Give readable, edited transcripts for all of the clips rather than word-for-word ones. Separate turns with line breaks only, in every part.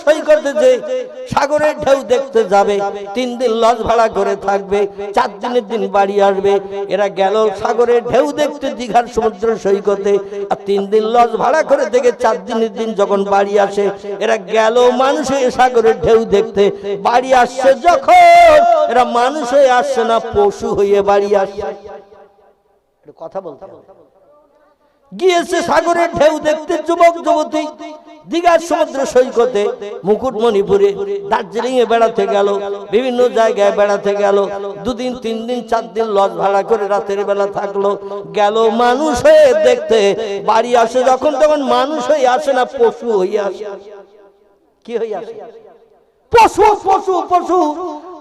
সৈকতে যে সাগরের ঢেউ দেখতে যাবে, 3 দিন লজ ভাড়া করে থাকবে, 4 দিনের দিন বাড়ি আসবে। এরা গেল সাগরের ঢেউ দেখতে দীঘার সমুদ্র সৈকতে, আর 3 দিন লজ ভাড়া করে থেকে 4 দিনের দিন যখন বাড়ি আসে, এরা গেল মানুষ হয়ে সাগরের ঢেউ দেখতে, বাড়ি আসছে যখন এরা মানুষ হয়ে আসছে না, পশু হয়ে বাড়ি আসছে। কথা বলতে গিয়েছে সাগরের ঢেউ দেখতে যুবক যুবতী দীঘার সমুদ্র সৈকতে, মুকুটমণিপুরে, দার্জিলিং এ বেড়াতে গেল, বিভিন্ন জায়গায় বেড়াতে গেল, 2 দিন 3 দিন 4 দিন লজ ভাড়া করে রাতের বেলা থাকলো, গেল মানুষ হয়ে দেখতে, বাড়ি আসে যখন তখন মানুষ হয়ে আসে না, পশু হয়ে আসে। কি হয়ে আসে? পশু পশু পশু।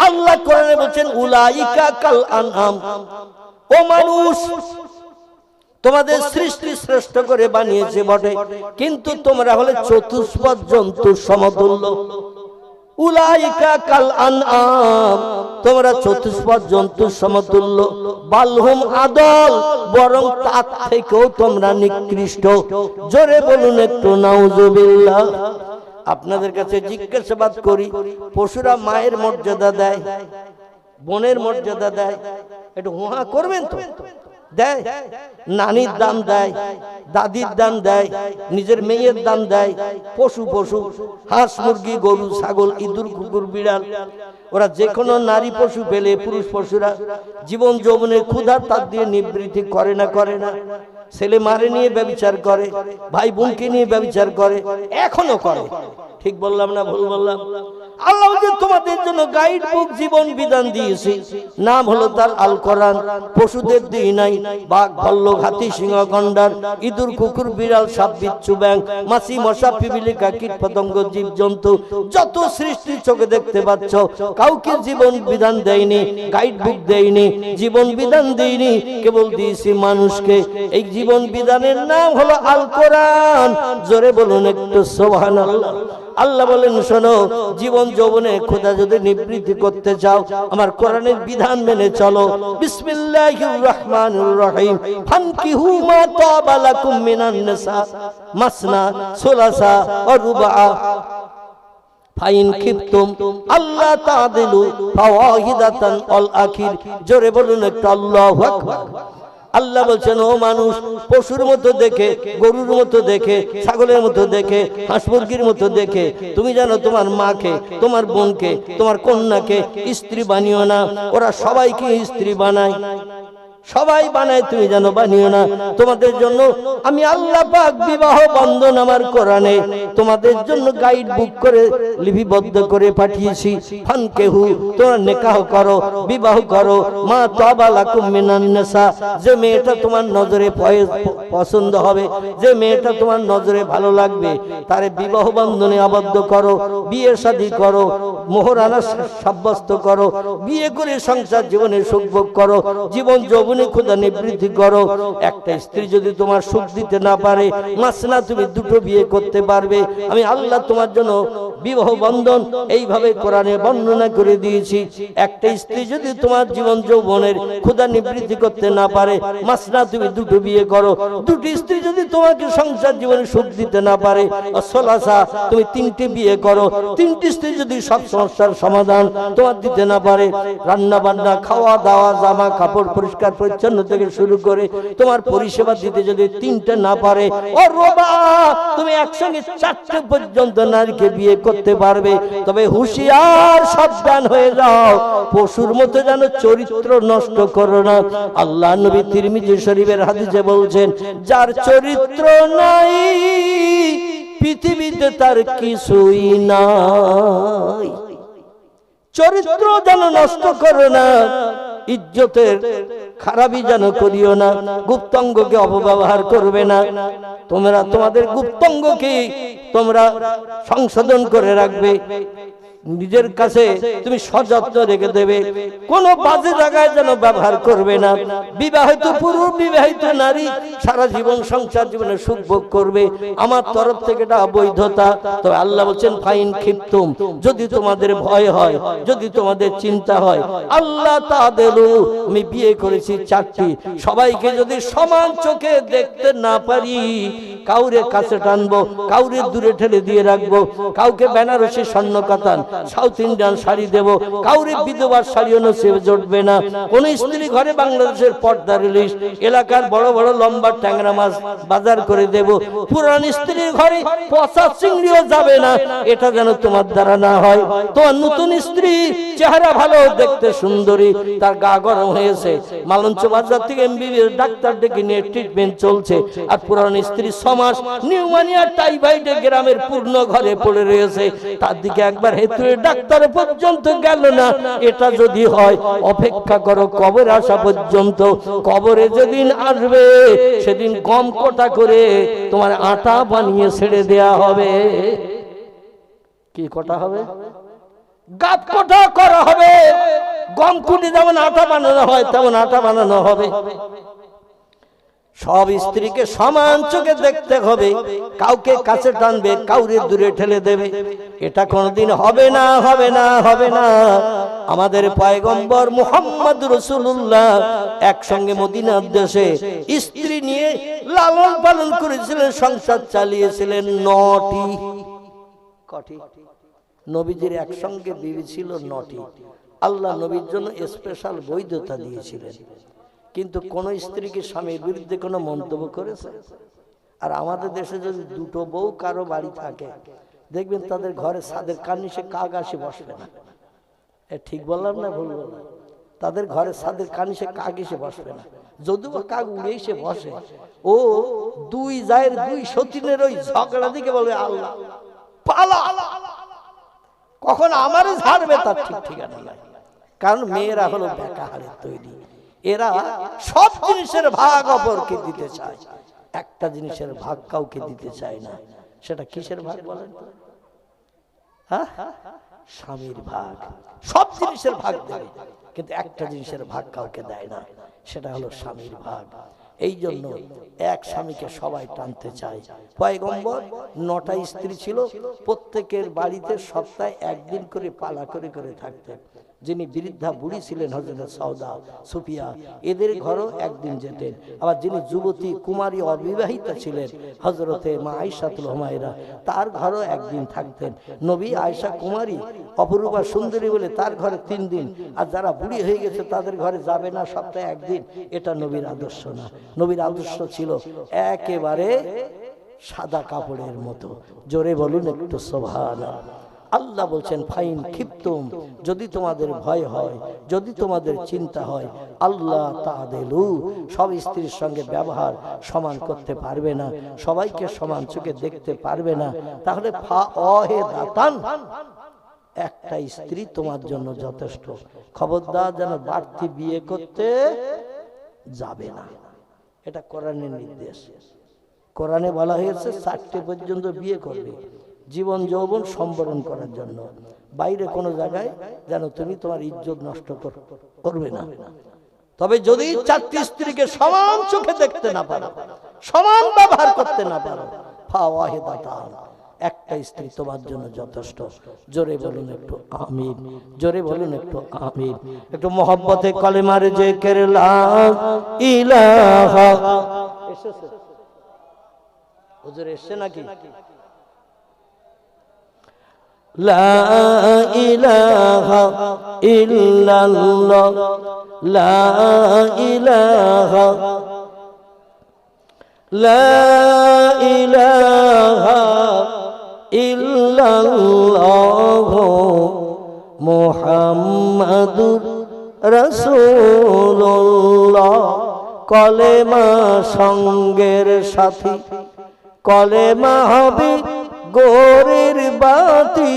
আল্লাহ কোরআনে বলেন উলাইকা কাল আনআম, ও মানুষ তোমাদের সৃষ্টি শ্রেষ্ঠ করে বানিয়েছে বটে, কিন্তু তোমরা হলে চতুষ্পদ জন্তুর সমতুল্য। উলাইকা কাল আনআম, তোমরা চতুষ্পদ জন্তুর সমতুল্য। বালহুম আদল, বরং তার থেকেও তোমরা নিকৃষ্ট। জোরে বলুন একটু নাউজুবিল্লাহ। আপনাদের কাছে জিজ্ঞাসাবাদ করি, পশুরা মায়ের মর্যাদা দেয়, বোনের মর্যাদা দেয়? একটু হুহা করবেন তো? দেয়? নানির দাম দেয়, দাদির দাম দেয়, নিজের মেয়ের দাম দেয়। পশু পশু, হাঁস মুরগি গরু ছাগল ইঁদুর কুকুর বিড়াল, ওরা যে কোনো নারী পশু পেলে, পুরুষ পশুরা জীবন যৌবনের ক্ষুধা তার দিয়ে নিবৃত্তি করে না? করে না? ছেলে মারে নিয়ে ব্যভিচার করে, ভাই বোনকে নিয়ে ব্যভিচার করে, এখনো করে। ঠিক বললাম না ভুল বললাম? আল্লাহ যে তোমাদের জন্য গাইড বুক জীবন বিধান দিয়েছে, নাম হলো তার আল কোরআন। পশুদের দিই নাই, বাঘ ভাল্লুক হাতি সিংহ গন্ডার ইঁদুর কুকুর বিড়াল সাপ বিচ্ছু ব্যাঙ মাছি মশা পিপিলিকা কীট পতঙ্গ জীব জন্তু যত সৃষ্টি চোখে দেখতে পাচ্ছ, কাউকে জীবন বিধান দেয়নি, গাইড বুক দেয়নি, জীবন বিধান দেয়নি, কেবল দিয়েছি মানুষকে। এই জীবন বিধানের নাম হলো আল কোরআন। জোরে বলুন একটু সুবহানাল্লাহ। আল্লাহ বলেন শোনো, জীবন যৌবনে খোদা যদি নিবৃত্তি করতে চাও, আমার কোরআনের বিধান মেনে চলো। বিসমিল্লাহির রহমানির রহিম। ফানকিহু মা তাবা লাকুম মিনান নিসা মাসনা সুলাসা ওয়া রুবা ফাইন খিফতুম আল্লাহ তাদিলু ফাওয়াহিদাতান আল আখির। জোরে বলুন একটু আল্লাহু আকবার। আল্লাহ বলছেন, ও মানুষ, পশুর মতো দেখে, গরুর মতো দেখে, ছাগলের মতো দেখে, হাঁস মুরগির মতো দেখে তুমি জানো তোমার মাকে, তোমার বোনকে, তোমার কন্যাকে স্ত্রী বানিও না। ওরা সবাইকে স্ত্রী বানায়, সবাই বানায়, তুমি জানো বানিও না। তোমাদের জন্য আমি আল্লাহ পাক বিবাহ বন্ধন আমার কোরআনে তোমাদের জন্য গাইড বুক করে লিপিবদ্ধ করে পাঠিয়েছি। ফানকেহু, তোমরা নিকাহ করো, বিবাহ করো, মা তাবা লাকুম মিনান নিসা, যে মেয়েটা তোমার নজরে পছন্দ হবে, যে মেয়েটা তোমার নজরে ভালো লাগবে, তারে বিবাহ বন্ধনে আবদ্ধ করো, বিয়ে শাদী করো, মোহরানা সাব্যস্ত করো, বিয়ে করে সংসার জীবনে সুখ ভোগ করো, জীবন যৌবনে খোদা নিবৃত্তি করো। একটা স্ত্রী যদি তোমার সুখ দিতে না পারে, মাসনা, তুমি 2টো বিয়ে করতে পারবে। আমি আল্লাহ তোমার জন্য বিবাহ বন্ধন এইভাবে কোরআনে বর্ণনা করে দিয়েছি। একটা স্ত্রী যদি তোমার জীবন যৌবনের খোদা নিবৃত্তি করতে না পারে, মাসনা, তুমি 2টো বিয়ে করো। 2টি স্ত্রী যদি তোমাকে সংসার জীবনে সুখ দিতে না পারে, সুলাসা, তুমি 3টে বিয়ে করো। 3টি স্ত্রী যদি সব সমস্যার সমাধান তোমার দিতে না পারে, রান্না বান্না, খাওয়া দাওয়া, জামা কাপড়, পরিষ্কার পরিচ্ছন্ন থেকে শুরু করে তোমার পরিষেবা দিতে যদি 3টে না পারে, ও রোবা, তুমি একসঙ্গে 4টে পর্যন্ত নারীকে বিয়ে করতে পারবে। তবে হুঁশিয়ার, সাবধান হয়ে যাও, পশুর মতো যেন চরিত্র নষ্ট করো না। আল্লাহ নবী তিরমিজি শরীফের হাদিসে বলছেন, যার চরিত্র নাই পৃথিবীতে তার কিছুই নাই। চরিত্র যেন নষ্ট করো না, ইজ্জতের খারাপি যেন করিও না, গুপ্তাঙ্গকে অপব্যবহার করবে না। তোমরা তোমাদের গুপ্তাঙ্গকে তোমরা সংশোধন করে রাখবে। নিজের কাছে তুমি সযত্ন রেখে দেবে, কোন বাজে জায়গায় যেন ব্যবহার করবে না। বিবাহিত পুরুষ বিবাহিত নারী সারা জীবন সংসার জীবনে সুখ ভোগ করবে, আমার তরফ থেকে এটা বৈধতা। তো আল্লাহ বলছেন ফাইন খিফতুম, যদি তোমাদের ভয় হয়, যদি তোমাদের চিন্তা হয়, আল্লাহ তাদেলু, আমি বিয়ে করেছি 4টি, সবাইকে যদি সমান চোখে দেখতে না পারি, কাউরে কাছে টানবো, কাউরে দূরে ঠেলে দিয়ে রাখবো, কাউকে বেনারসি স্বর্ণ কাতান সাউথ ইন্ডিয়ান শাড়ি দেব, কাউরে বিধবার শাড়িও নসিবে জুটবে না। কোন স্ত্রী ঘরে বাংলাদেশের পর্দা রিলিজ, এলাকার বড় বড় লম্বা ট্যাংরা মাছ বাজার করে দেব, পুরান স্ত্রীর ঘরে পচা চিংড়িও যাবে না, এটা যেন তোমার দ্বারা না হয়। তোমার নতুন স্ত্রী চেহারা ভালো, দেখতে সুন্দরী, তার গা গরম হয়েছে, মালঞ্চ বাজার থেকে এমবিবিএস ডাক্তার ডেকে নিয়ে ট্রিটমেন্ট চলছে, আর পুরান স্ত্রী 6 মাস নিউমোনিয়া টাইফয়েডে গ্রামের পূর্ণ ঘরে পড়ে রয়েছে, তার দিকে একবার হেতু ডাক্তার পর্যন্ত গেল না। এটা যদি হয়, অপেক্ষা করো কবর আসা পর্যন্ত। কবরে যেদিন আসবে সেদিন গম কোটা করে তোমার আটা বানিয়ে ছেড়ে দেয়া হবে। কি কোটা হবে? গাব কোটা করা হবে। গম কুটি যেমন আটা বানানো হয় তেমন আটা বানানো হবে। সব স্ত্রীকে সমান চোখে দেখতে হবে, কাউকে কাছে টানবে, কাউরে দূরে ঠেলে দেবে, এটা কোনদিন হবে না, হবে না, হবে না। আমাদের পয়গম্বর মুহাম্মদ রাসূলুল্লাহ একসঙ্গে মদিনার দেশে স্ত্রী নিয়ে লালন পালন করেছিলেন, সংসার চালিয়েছিলেন 9টি। কটি? নবীজির একসঙ্গে বিবি ছিল 9টি। আল্লাহ নবীর জন্য স্পেশাল বৈধতা দিয়েছিলেন, কিন্তু কোন স্ত্রী কি স্বামীর বিরুদ্ধে কোনো মন্তব্য করেছে? আর আমাদের দেশে যদি 2টো বউ কারো বাড়ি থাকে, দেখবেন তাদের ঘরে ছাদের কার্নিশে কাক আসে বসবে না। ঠিক বললাম না ভুল বললাম? তাদের ঘরে ছাদের কার্নিশে কাক এসে বসবে না, যদিও কাক উড়ে এসে বসে, ও 2 জায়ের 2 সতীনের ওই ঝগড়া দিকে বলবে আল্লাহ পালা, কখন আমারে ছাড়বে তার ঠিক ঠিকানা নাই। কারণ মেয়েরা হলো বেকাহারের তৈরি, এরা সব জিনিসের ভাগ অপরকে দিতে চায়, একটা জিনিসের ভাগ কাউকে দিতে চায় না। সেটা কিসের ভাগ বলেন? হ্যাঁ, স্বামীর ভাগ। সব জিনিসের ভাগ দেয়, কিন্তু একটা জিনিসের ভাগ কাউকে দেয় না, সেটা হলো স্বামীর ভাগ। এই জন্য এক স্বামীকে সবাই টানতে চায়। পয়গম্বর 9টা স্ত্রী ছিল, প্রত্যেকের বাড়িতে সপ্তাহে 1 দিন করে পালা করে করে থাকতেন। যিনি বৃদ্ধা বুড়ি ছিলেন হযরত সওদা, সুফিয়া, এদের ঘরও 1 দিন যেতেন। আবার যিনি যুবতী কুমারী অবিবাহিতা ছিলেন হযরতে মা আয়েশাতুল হুমায়রা, তার ঘরও 1 দিন থাকতেন। নবী আয়েশা কুমারী অপরূপা সুন্দরী বলে তার ঘরে 3 দিন, আর যারা বুড়ি হয়ে গেছে তাদের ঘরে যাবে না সপ্তাহে 1 দিন। এটা নবীর আদর্শ না। নবীর আদর্শ ছিল একেবারে সাদা কাপড়ের মতো। জোরে বলুন একটু সুবহানাল্লাহ। আল্লাহ বলছেন ফাইন খিফতুম, যদি তোমাদের ভয় হয়, যদি তোমাদের চিন্তা হয়, আল্লাহ তাদেলু, সব স্ত্রীর সঙ্গে ব্যবহার সমান করতে পারবে না, সবাইকে সমান চোখে দেখতে পারবে না, তাহলে ফা অহে দাতান, একটা স্ত্রী তোমার জন্য যথেষ্ট। খবরদার যেন বাড়তি বিয়ে করতে যাবে না, এটা কোরআনের নির্দেশ। কোরআনে বলা হয়েছে 4টে পর্যন্ত বিয়ে করবে, জীবন যৌবন সম্বরণ করার জন্য। বাইরে কোনো জায়গায় যেন তুমি তোমার ইজ্জত নষ্ট করবে না। তবে যদি 4টি স্ত্রীকে সমান চোখে দেখতে না পারো, সমান ব্যবহার করতে না পারো, ফাওয়াহিদাতান, একটা স্ত্রী তোমার জন্য যথেষ্ট। জোরে বলুন একটু আমিন, জোরে বলুন একটু আমিন। একটু মহব্বতে কলেমার জিকির লা ইলাহা। এসেছে হুজুর, এসছে নাকি? লা ইলাহা ইল্লাল্লাহ, লা ইলাহা, লা ইলাহা ইল্লাল্লাহ মুহাম্মাদুর রাসূলুল্লাহ। কলেমা সঙ্গের সাথী, কলেমা হবে গোরের বাতি,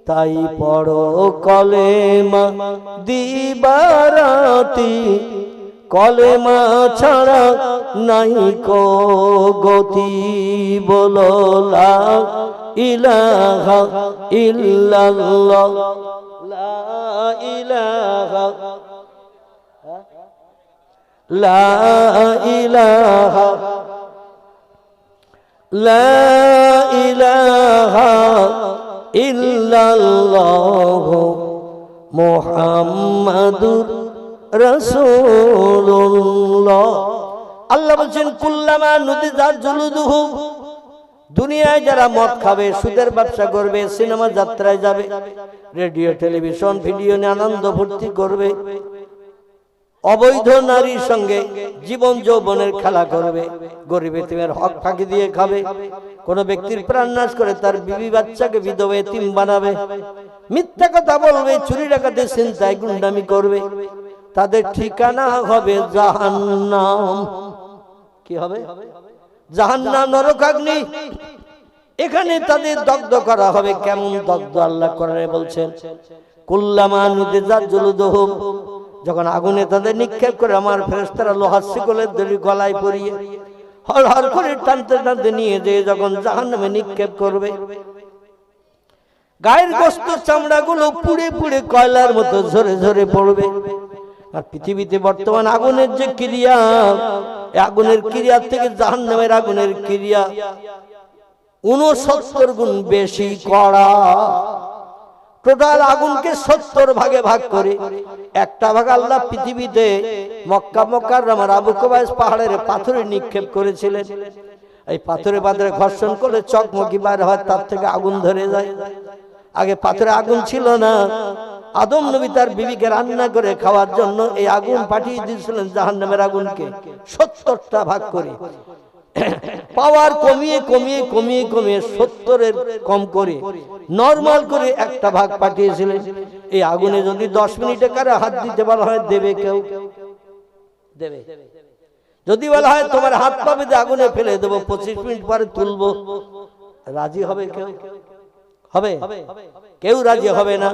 তাই পড়ো কলেমা দিবারাতি, কলেমা ছাড়া নাই কো গতি, বলো লা ইলাহা ইল্লাল্লাহ, লা ইলাহা, লা ইলাহা, লা ইলাহা ইল্লাল্লাহ মুহাম্মাদুর রাসূলুল্লাহ। আল্লাহ বলছেন কুল্লামা নুদিজাত জুলুদুহু, দুনিয়ায় যারা মদ খাবে, সুদের ব্যবসা করবে, সিনেমা যাত্রায় যাবে, রেডিও টেলিভিশন ভিডিও নিয়ে আনন্দ ফুর্তি করবে, অবৈধ নারীর সঙ্গে জীবন যৌবনের খেলা করবে, গরিব এতিমের হক ফাঁকি দিয়ে খাবে, কোন ব্যক্তির প্রাণ নাশ করে তার বিবি বাচ্চাকে বিধবা এতিম বানাবে, মিথ্যা কথা বলবে, চুরি ডাকাতি ছিনতাই গুন্ডামি করবে, তাদের ঠিকানা হবে জাহান্নাম। কি হবে? জাহান্নাম, নরকাগ্নি। এখানে তাদের দগ্ধ করা হবে। কেমন দগ্ধ আল্লাহ কোরআনে বলছেন, কুল্লামা নুদিজাত জুলুদুহুম, যখন আগুনে তাদের নিক্ষেপ করে আমার ফেরেশতারা লোহার শিকলের দড়ি গলায় পরিয়ে হর হর করে টানতে টানতে নিয়ে যেয়ে যখন জাহান্নামে নিক্ষেপ করবে, গায়ের গোস্ত চামড়াগুলো পুড়ে পুড়ে কয়লার মতো ঝরে ঝরে পড়বে। আর পৃথিবীতে বর্তমান আগুনের যে ক্রিয়া, আগুনের ক্রিয়ার থেকে জাহান্নামের আগুনের ক্রিয়া 69 গুণ বেশি কড়া। টোটাল আগুনকে 70 ভাগে ভাগ করে একটা ভাগ আল্লাহ পৃথিবীতে মক্কা মুকাররমার আবু কুবাইস পাহাড়ের পাথরে নিক্ষেপ করেছিলেন। এই পাথরে পাথরে ঘর্ষণ করে চকমকি বার হয়, তার থেকে আগুন ধরে যায়। আগে পাথরে আগুন ছিল না। আদম নবী তার বিবিকে রান্না করে খাওয়ার জন্য এই আগুন পাঠিয়ে দিয়েছিলেন জাহান্নামের আগুনকে 70টা ভাগ করে। পাওয়ার কমিয়ে কমিয়ে কমিয়ে কমিয়ে 70-এর কম করে নরমাল করে একটা ভাগ পাঠিয়েছিলেন। এই আগুনে যদি 10 মিনিটে কারে হাত দিতে বলা হয়, দেবে কেউ? দেবে? যদি বলা হয় তোমার হাত পা বেঁধে আগুনে ফেলে দেবো, 25 মিনিট পরে তুলবো, রাজি হবে কেউ? হবে? কেউ রাজি হবে না।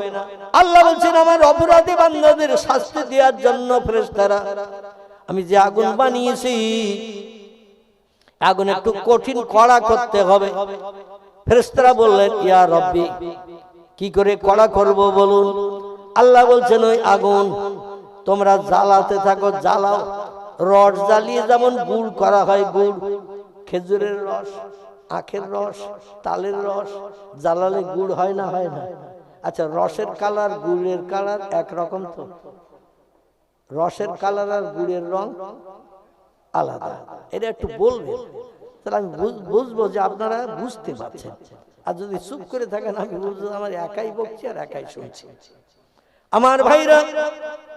আল্লাহ বলছেন আমার অপরাধী বান্দাদের শাস্তি দেওয়ার জন্য ফেরেশতারা আমি যে আগুন বানিয়েছি, আগুন একটু কঠিন কড়া করতে হবে। ফেরেশতারা বললেন ইয়া রব্বি, কি করে কড়া করব বলুন। আল্লাহ বলছেন ওই আগুন তোমরা জ্বালাতে থাকো, জ্বালাও। রড জ্বালিয়ে যেমন গুড় করা হয়, গুড়, খেজুরের রস, আখের রস, তালের রস জ্বালালে গুড় হয় না? হয় না? আচ্ছা, রসের কালার গুড়ের কালার একরকম তো? রসের কালার আর গুড়ের রং আলাদা। এটা একটু বলবেন, তাহলে আমি বুঝবো যে আপনারা বুঝতে পারছেন। আর যদি চুপ করে থাকেন আমি বুঝবো আমার একাই বকছি আর একাই শুনছি। আমার ভাইরা,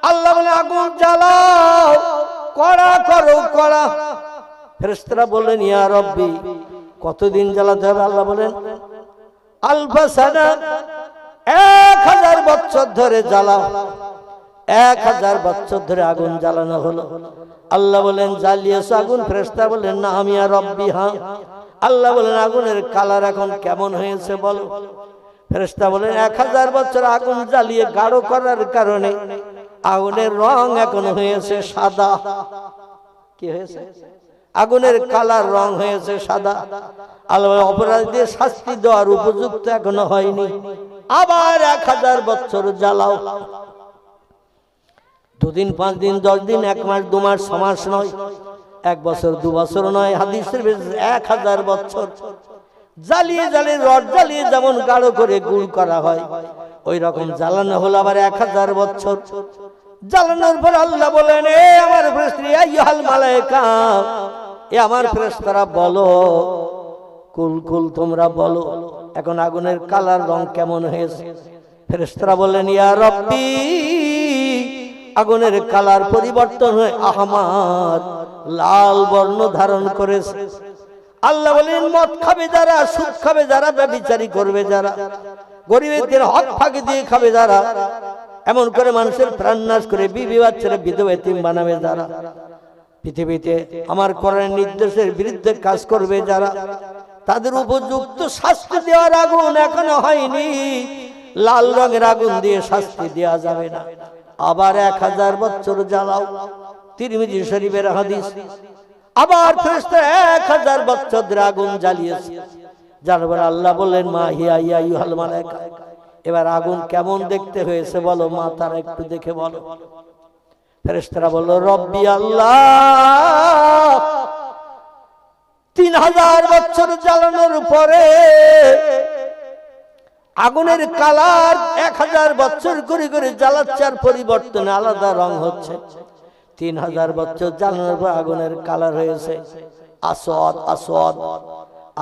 আল্লাহ বলে আগুন জ্বালাও, কড়া করো, কড়া। ফেরেশতারা বললেন ইয়া রব্বি, কতদিন জ্বালাতে হবে? আল্লাহ বলেন আলফা সানা, 1000 বছর ধরে জ্বালাও। 1000 বছর ধরে আগুন জ্বালানো হলো। আল্লাহ বলেন জ্বালিয়েছ আগুন? ফেরেশতা বলেন না আমি আর রব্বি, হ্যাঁ। আল্লাহ বলেন আগুনের কালার এখন কেমন হয়েছে বলো? ফেরেশতা বলেন 1000 বছর আগুন জ্বালিয়ে গাঢ় করার কারণে আগুনের রং এখন হয়েছে সাদা। কি হয়েছে? আগুনের কালার রং হয়েছে সাদা। আল্লাহ অপরাধীদের শাস্তি দেওয়ার উপযুক্ত এখনো হয়নি, আবার 1000 বছর জ্বালাও। 2 দিন 5 দিন 10 দিন 1 মাস 2 মাস 6 মাস নয়, 1 বছর 2 বছর নয়, হাদিসের 1000 বছর জ্বালিয়ে জ্বালিয়ে রড জ্বালিয়ে যেমন গাঢ় করে গুড় করা হয়, ওই রকম জ্বালানো হলো আবার 1000 বছর। জ্বালানোর পর আল্লাহ বলেন এ আমার ফেরেশতা, আইয়ুহাল মালায়েকা, এ আমার ফেরেশতারা বলো, কুল কুল তোমরা বলো এখন আগুনের কালার রং কেমন হয়েছে? ফেরেশতারা বলেন ইয়া রব্বি, আগুনের কালার পরিবর্তন হয়ে আহমার, লাল বর্ণ ধারণ করেছে। আল্লাহ বলেন মদ খাবে যারা, সুদ খাবে যারা, ব্যভিচারী করবে যারা, গরিবদের হক ফাঁকি দিয়ে খাবে যারা, এমন করে মানুষের প্রাণ নাশ করে বিবি বাচ্চারা বিধবা এতিম বানাবে যারা, পৃথিবীতে আমার কোরআনের নির্দেশের বিরুদ্ধে কাজ করবে যারা, তাদের উপযুক্ত শাস্তি দেওয়ার আগুন এখনো হয়নি। লাল রঙের আগুন দিয়ে শাস্তি দেওয়া যাবে না, আবার 1000 বছর জ্বালাও। তিরমিজি শরীফের হাদিস। আবার ফেরেশতারা 1000 বছর ধরে আগুন জ্বালিয়েছে। জানবার আল্লাহ বললেন মা হিয়া ইয়া আইয়ুহাল মালায়েকা, এবার আগুন কেমন দেখতে হয়েছে বলো মা, তারা একটু দেখে বলো। ফেরেশতারা বলল রব্বি আল্লাহ, 3000 বছর জ্বালানোর পরে আগুনের কালার 1000 বছর করে করে জ্বালাচ্ছে আর পরিবর্তনে আলাদা রং হচ্ছে। 3000 বছর জ্বালানোর পর আগুনের কালার হয়েছে আসওয়াদ। আসওয়াদ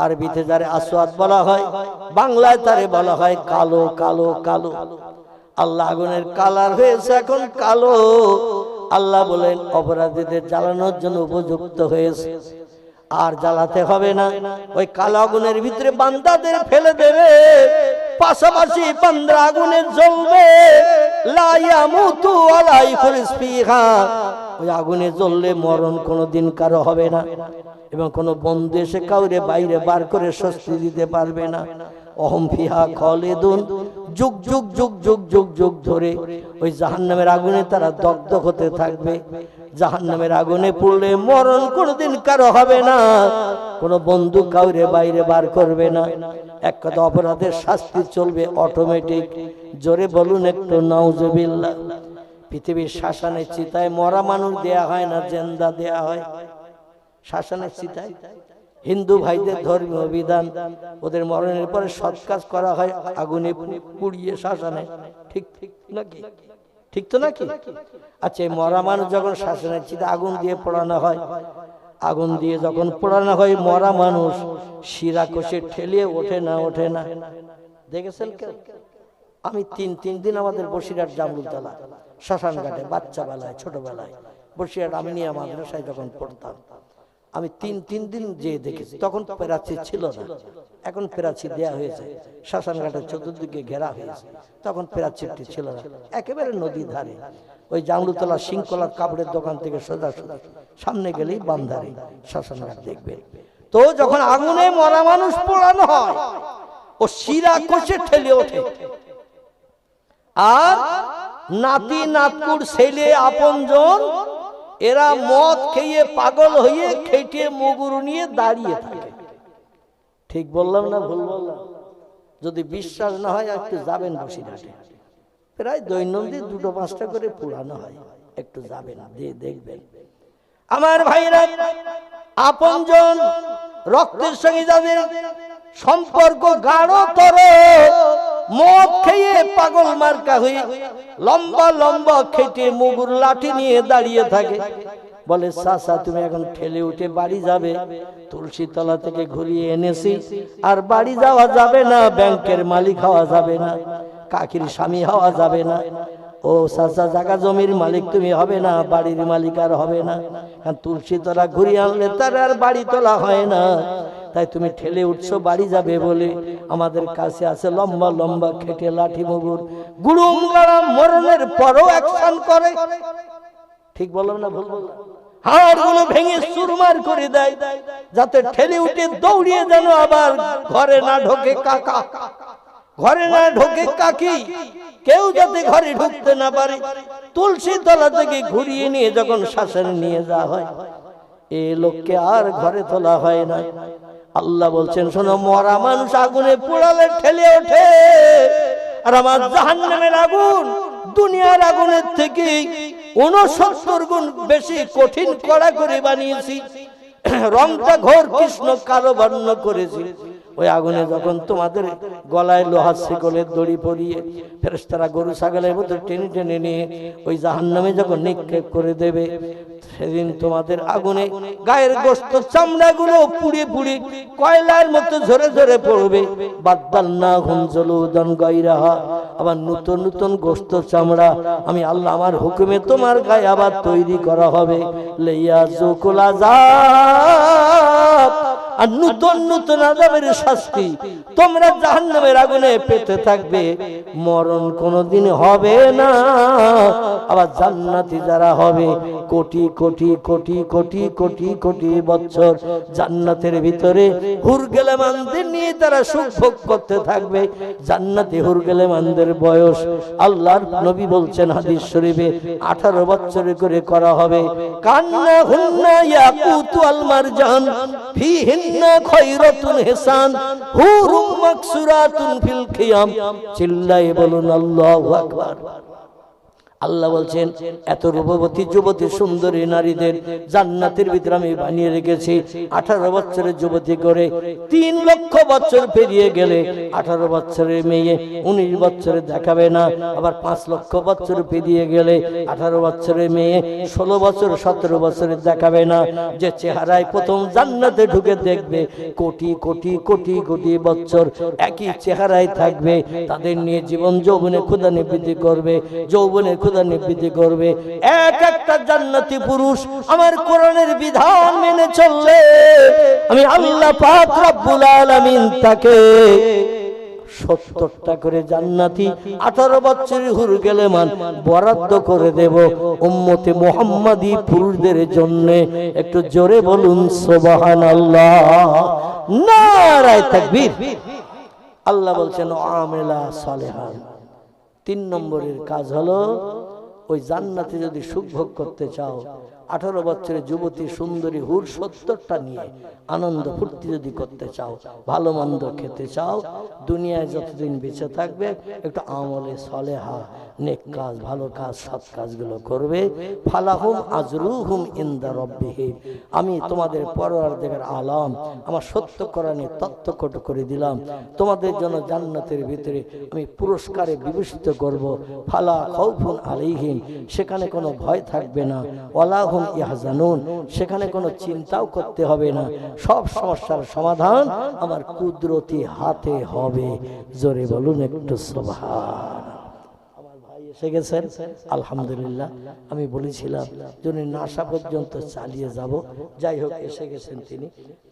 আরবিতে যারে আসওয়াদ বলা হয়, বাংলায় তারে বলা হয় কালো। কালো কালো আল্লাহ আগুনের কালার হয়েছে এখন কালো। আল্লাহ বলেন অপরাধীদের জ্বালানোর জন্য উপযুক্ত হয়েছে, আর জ্বালাতে হবে না। ওই কালো আগুনের ভিতরে বান্দাদের ফেলে দেবে, পাশাপাশি বান্দা আগুনে জ্বলবে। লা ইয়ামুতু ওয়ালা ইয়াখরুজ ফিহা, ওই আগুনে জ্বললে মরণ কোনোদিন কারো হবে না, এবং কোন বন্ধু এসে কাউরে বাইরে বার করে স্বস্তি দিতে পারবে না। অহম ফিহা খালিদুন, যুগ যুগ যুগ যুগ যুগ যুগ ধরে ওই জাহান্নামের আগুনে তারা দগ্ধ হতে থাকবে। জাহান্নামের আগুনে পড়লে মরণ কোনোদিন কারো হবে না, কোন বন্ধু কাউরে বাইরে বার করবে না। এক কথা অপরাধের শাস্তি চলবে অটোমেটিক। জোরে বলুন একটু নাউজুবিল্লাহ। পৃথিবীর শ্মশানের চিতায় মরা মানুষ দেয়া হয় না, জিন্দা দেয়া হয়। শ্মশানের চিতায় হিন্দু ভাইদের ধর্মীয় বিধান, ওদের মরণের পরে সৎ কাজ করা হয় আগুনে পুড়িয়ে শ্মশানে। ঠিক ঠিক নাকি? ঠিক তো নাকি? আচ্ছা, মরা মানুষ যখন শ্মশানের চিতায় আগুন দিয়ে পোড়ানো হয়, আগুন দিয়ে যখন পোড়ানো হয় মরা মানুষ শিরা কষে ঠেলিয়ে ওঠে না, ওঠে না। দেখেছেন কেউ? আমি তিন দিন আমাদের বসিরহাট জামরুলতলা শ্মশান ঘাটে বাচ্চা বেলায়, ছোটবেলায় বসিরহাট আমি নিয়ে মাদ্রাসায় যখন পড়তাম, আমি তিন দিন যে দেখেছি। তখন প্রাচীর ছিল না, এখন প্রাচীর দেয়া হয়েছে। শ্মশান ঘাটের চতুর্দিকে ঘেরা হয়েছে, তখন প্রাচীরটি ছিল না। একেবারে নদী ধারে, ওই জামরুলতলা শৃঙ্খলার কাপড়ের দোকান থেকে সোজা সোজা সামনে গেলেই বান্ধারে শ্মশান ঘাট দেখবেন। তো যখন আগুনে মরা মানুষ পোড়ানো হয়, ও শিরা কষে ঠেলে ওঠে, আর নাতি নাতকুর ছেলে আপনজন এরা মদ খেয়ে পাগল হয়ে খেটে মুগুর নিয়ে দাঁড়িয়ে থাকে। ঠিক বললাম না ভুল বললাম? যদি বিশ্বাস না হয় একটু যাবেন বসিরহাটে, প্রায় দৈনন্দিন 2-5টা করে পুরানো হয়, একটু যাবেন দিয়ে দেখবেন। আমার ভাইরা, আপনজন রক্তের সঙ্গে যাদের সম্পর্ক গাঢ়তর, মদ খেয়ে পাগল মার্কা হয়ে লম্বা লম্বা খেটে মুগুর লাঠি নিয়ে দাঁড়িয়ে থাকে। বলে চাচা তুমি এখন ঠেলে উঠে বাড়ি যাবে, তুলসী তলা থেকে ঘুরিয়ে এনেছি, আর বাড়ি যাওয়া যাবে না, ব্যাংকের মালিক হওয়া যাবে না, কাকির স্বামী হওয়া যাবে না। ও চাচা, জায়গা জমির মালিক তুমি হবে না, বাড়ির মালিক আর হবে না, কারণ তুলসী তলা ঘুরিয়ে আনলে তার আর বাড়ি তোলা হয় না। তাই তুমি ঠেলে উঠছো বাড়ি যাবে বলে আমাদের কাছে আছে লম্বা লম্বা খেটে লাঠি মুগুর, গুড়ুম গাড়াম মরণের পরও অ্যাকশন করে। ঠিক বললাম না ভুল বললাম? হাড়গুলো ভেঙে চুরমার করে দেয়, যাতে ঠেলে উঠে দৌড়িয়ে যেন আবার ঘরে না ঢোকে কাকা, ঘরে না ঢোকে কাকি, কেউ যাতে ঘরে ঢুকতে না পারে। তুলসী তলা থেকে ঘুরিয়ে নিয়ে যখন শ্মশানে নিয়ে যাওয়া হয়, এ লোককে আর ঘরে তোলা হয় না। আল্লাহ বলছেন শোনো, মরা মানুষ আগুনে পোড়ালে ঠেলে ওঠে, আর আমার জাহান্নামের আগুন দুনিয়ার আগুনের থেকে 69 গুণ বেশি কঠিন কড়া করে বানিয়েছি। রংটা ঘোর কৃষ্ণ কালো বর্ণ করেছি। ওই আগুনে যখন তোমাদের গলায় লোহার শিকলের দড়ি পরিয়ে ফেরেশতারা গরু ছাগলের মতো টেনে টেনে নিয়ে ওই জাহান্নামে যখন নিক্ষেপ করে দেবে, সেদিন তোমাদের আগুনে গায়ের গোশত চামড়াগুলো পুড়ে পুড়ে কয়লার মতো ঝরে ঝরে পড়বে। বাদদালনাহুম জুলুদান গায়রাহা, আবার নতুন নতুন গোশত চামড়া আমি আল্লাহ আমার হুকুমে তোমার গায়ে আবার তৈরি করা হবে। লিয়াযুকুল আযাব, আর নতুন নতুন আযাবের শাস্তি তোমরা জাহান্নামের আগুনে পেতে থাকবে। মরণ কোনোদিন হবে না, আবার জান্নাতি যারা হবে কোটি কোটি কোটি কোটি কোটি কোটি বছর জান্নাতের ভিতরে হুরগেলেমানদের নিয়ে তারা সুখ ভোগ করতে থাকবে। জান্নাতে হুরগেলেমানদের বয়স আল্লাহর নবী বলছেন হাদিস শরীফে 18 বছর করে করা হবে। কান্না হুন্না ইয়াকুতু আল মারজান ফিহিন্না খায়রাতুন হিসান হুরুম মাকসুরাতুন ফিল খিয়াম। চিল্লায়ে বলুন আল্লাহু আকবার। আল্লাহ বলছেন এত রূপবতী যুবতী সুন্দরী নারীদের জান্নাতের ভিতরে আমি বানিয়ে রেখেছি। 18 বছরের যুবতী করে 3 লক্ষ বছর পেরিয়ে গেলে 18 বছরের মেয়ে 19 বছরে দেখাবে না, আবার 5 লক্ষ বছর পেরিয়ে গেলে 18 বছরের মেয়ে 16 বছর 17 বছরে দেখাবে না। যে চেহারায় প্রথম জান্নাতে ঢুকে দেখবে কোটি কোটি কোটি কোটি বছর একই চেহারায় থাকবে, তাদের নিয়ে জীবন যৌবনে ক্ষুধা নিবৃত্তি করবে, যৌবনে ক্ষুধা নিবৃত্তি করবে। এক একটা জান্নাতি পুরুষ আমার কোরআনের বিধান মেনে চললে আমি আল্লাহ পাক রব্বুল আলামিন তাকে 70টা করে জান্নাতি 18 বছরের হুরগেলেমান বরাদ্দ করে দেব উম্মতে মুহাম্মাদি পুরুষদের জন্য। একটু জোরে বলুন সুবহানাল্লাহ, নারায়ে তাকবীর। আল্লাহ বলছেন আমেলা সালেহান। 3 নম্বরের কাজ হলো ওই জান্নাতে যদি সুখ ভোগ করতে চাও, 18 বছরের যুবতী সুন্দরী হুর 70টা নিয়ে আনন্দ ফুর্তি যদি করতে চাও, ভালো মন্দ খেতে চাও, দুনিয়ায় যতদিন বেঁচে থাকবে একটু আমলে সালেহা নেক কাজ ভালো কাজ সৎ কাজগুলো করবে। ফালাহুম আজরুহুম ইনদা রাব্বিহিম। আমি তোমাদের পরওয়ারদিগার আলাম আমার সত্য কোরআনে তত্ত্বকট করে দিলাম, তোমাদের জন্য জান্নাতের ভিতরে আমি পুরস্কারে বিভূষিত করব। ফালা খাউফুন আলাইহিম, সেখানে কোনো ভয় থাকবে না। ওয়ালা হুম ইয়াহজানুন, সেখানে কোনো চিন্তাও করতে হবে না। সব সমস্যার সমাধান আমার কুদরতি হাতে হবে। জোরে বলুন একটু সুবহান। আমার ভাই এসে গেছেন আলহামদুলিল্লাহ। আমি বলেছিলাম যিনি নাসা পর্যন্ত চালিয়ে যাব, যাই হোক এসে গেছেন তিনি।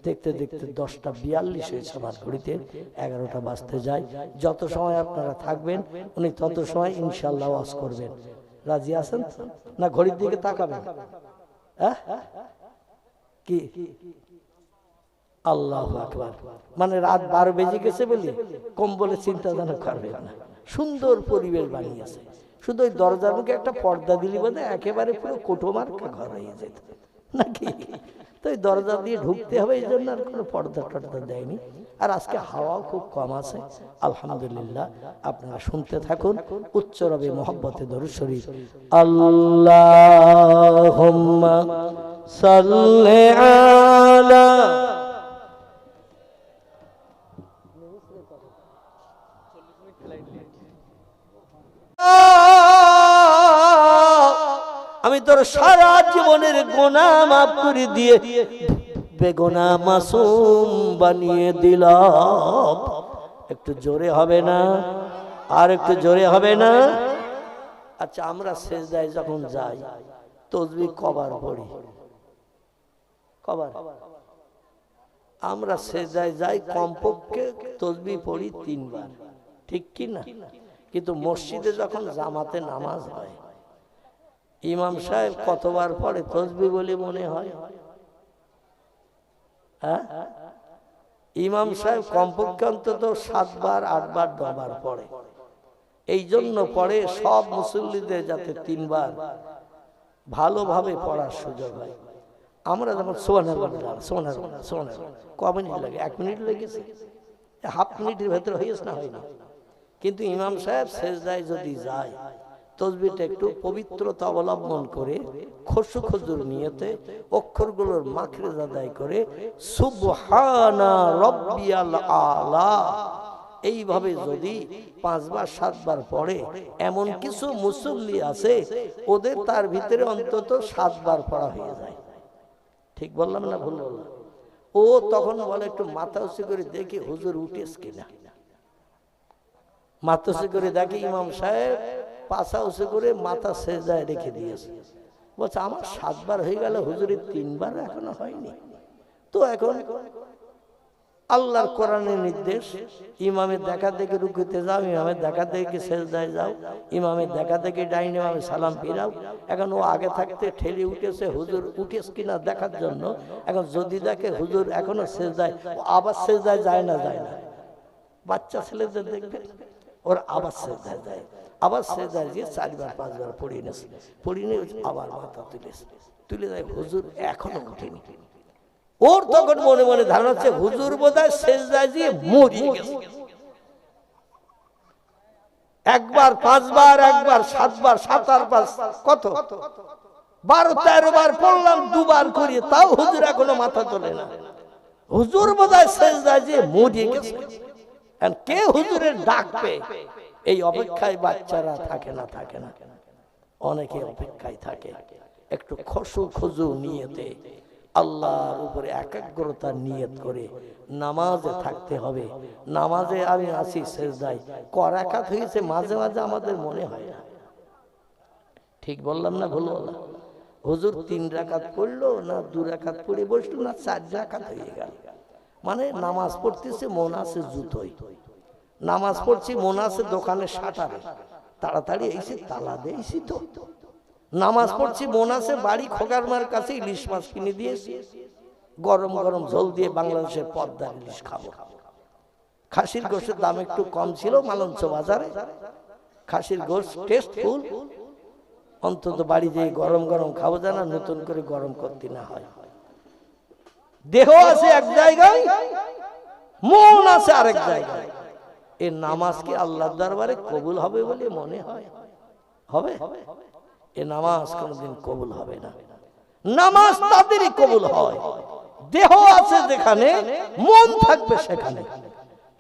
দেখতে দেখতে 10:42 হয়েছে আমার ঘড়িতে, 11টা বাজতে যায়। যত সময় আপনারা থাকবেন উনি তত সময় ইনশাআল্লাহ ওয়াজ করবেন। রাজি আছেন না? ঘড়ির দিকে তাকাবেন। কি আল্লাহু আকবার, মানে রাত 12 বেজে গেছে বলে কম বলে চিন্তা জানা করবে না। সুন্দর পরিবেশ বানিয়েছে, শুধু ওই দরজার মুখে একটা পর্দা দিলি বোধ একেবারে পুরো কোটোমার্কা ঘর হয়ে যেত নাকি। তো ওই দরজা দিয়ে ঢুকতে হবে, এই জন্য আর কোনো পর্দা টর্দা দেয়নি। আর আজকে হাওয়াও খুব কম আছে আলহামদুলিল্লাহ। আপনারা শুনতে থাকুন উচ্চ রবে মোহাব্বতে দরুদ শরীফ। আল্লাহুম্মা সাল্লি আলা। আমি তোর সারা জীবনের গুনাহ মাফ করে দিয়ে বেগুনা মাসুম বানিয়ে দিলাম। একটু জোরে হবে না? আর একটু জোরে হবে না? আচ্ছা, আমরা সেজদায় যখন যাই তাসবিহ কবার পড়ি? কবার? আমরা সেজদায় যাই কমপক্ষে তাসবিহ পড়ি 3 বার, ঠিক কি না? কিন্তু মসজিদে যখন জামাতে নামাজ হয় ইমাম সাহেব কতবার পড়ে তাসবিহ বলে মনে হয়? ইমাম সাহেব কমপক্ষে অন্তত 7 বার 8 বার 10 বার পড়ে। এই জন্য পড়ে সব মুসল্লিদের যাতে 3 বার ভালোভাবে পড়ার সুযোগ হয়। আমরা যখন সুবহানাল্লাহ ক মিনিট লাগে? 1 মিনিট লেগেছে, হাফ মিনিটের ভেতরে হয়েছে না? হয়নি। কিন্তু ইমাম সাহেব সেজদায় যদি যায় তাসবিহটা একটু পবিত্রতা অবলম্বন করে খুশু খুজুর নিয়তে অক্ষরগুলোর মাখরাজ আদায় করে সুবহানা রাব্বিয়াল আলা এইভাবে যদি 5 বার 7 বার পড়ে, এমন কিছু মুসল্লি আছে ওদের তার ভিতরে অন্তত 7 বার পড়া হয়ে যায়। ঠিক বললাম না ভুল বললাম? ও তখন বলে একটু মাথা উঁচু করে দেখি হুজুর উঠেস কিনা। মাথা উঁচু করে দেখি ইমাম সাহেব পাছা উঁচু করে মাথা সেজদায় রেখে দিয়েছে। বলছে আমার 7 বার হয়ে গেল, হুজুরের 3 বার এখনো হয়নি। তো এখন আল্লাহর কোরআনের নির্দেশ, ইমামের দেখা দেখে রুকুতে যাও, ইমামের দেখা দেখে সেজদায় যাও, ইমামের দেখা দেখে ডাইনে ইমামে সালাম ফিরাও। এখন ও আগে থাকতে ঠেলে উঠেছে, হুজুর উঠেছে কিনা দেখার জন্য। এখন যদি দেখে হুজুর এখনো সেজদায়, ও আবার সেজদায় যায় না। বাচ্চা ছেলেদের দেখবে ওর আবার সেজদায় যায়, আবার সেজদায় গিয়ে 4বার 5বার পড়িয়ে নেছে, পড়িয়ে নিয়ে আবার মাথা তুলে দেয়, হুজুর এখনো উঠেনি। ওর তখন মনে মনে ধারণা হচ্ছে হুজুর বোধহয় সেজদায় দিয়ে মরিয়ে গেছে। একবার 5বার, একবার 7বার, 7 আর 5 কত 12-13 বার পড়লাম, 2বার করি, তাও হুজুর এখনো মাথা তোলে না। হুজুর বোধহয় সেজদায় দিয়ে মরিয়ে গেছে। কে হুজুরের ডাকবে, এই অপেক্ষায় বাচ্চারা থাকে না, অনেকে অপেক্ষায় থাকে। একটু খুজু নিয়তে আল্লাহর উপরে একাগ্রতা নিয়ত করে নামাজে থাকতে হবে। নামাজে আমি আসি সেজদায় করাকাত হয়েছে, মাঝে মাঝে আমাদের মনে হয় না। ঠিক বললাম না ভুল বললাম? হুজুর 3 রাকাত পড়লো না 2 রাকাত পড়ে বসলো না 4 রাকাত হয়ে গেল। মানে নামাজ পড়তেছে মন আছে জুতোই, নামাজ পড়ছি মন আছে দোকানে শাটারে, তাড়াতাড়ি এসে তালা দিয়েছি তো। নামাজ পড়ছি মন আছে বাড়ি খোকার মার কাছে ইলিশ মাছ কিনে দিয়েছি, গরম গরম ঝোল দিয়ে বাংলাদেশের পদ্মার ইলিশ খাবো। খাসির গোশের দাম একটু কম ছিল মালঞ্চ বাজারে, খাসির গোশ টেস্টফুল, অন্তত বাড়ি যেয়ে গরম গরম খাবো, জানা নতুন করে গরম করতে না হয়। দেহ আছে এক জায়গায়, মন আছে আরেক জায়গায়। এই নামাজ কি আল্লাহর দরবারে কবুল হবে বলে মনে হয়? হবে? এ নামাজ কোনদিন কবুল হবে না। নামাজ তাদেরই কবুল হয় দেহ আছে যেখানে, মন থাকবে সেখানে।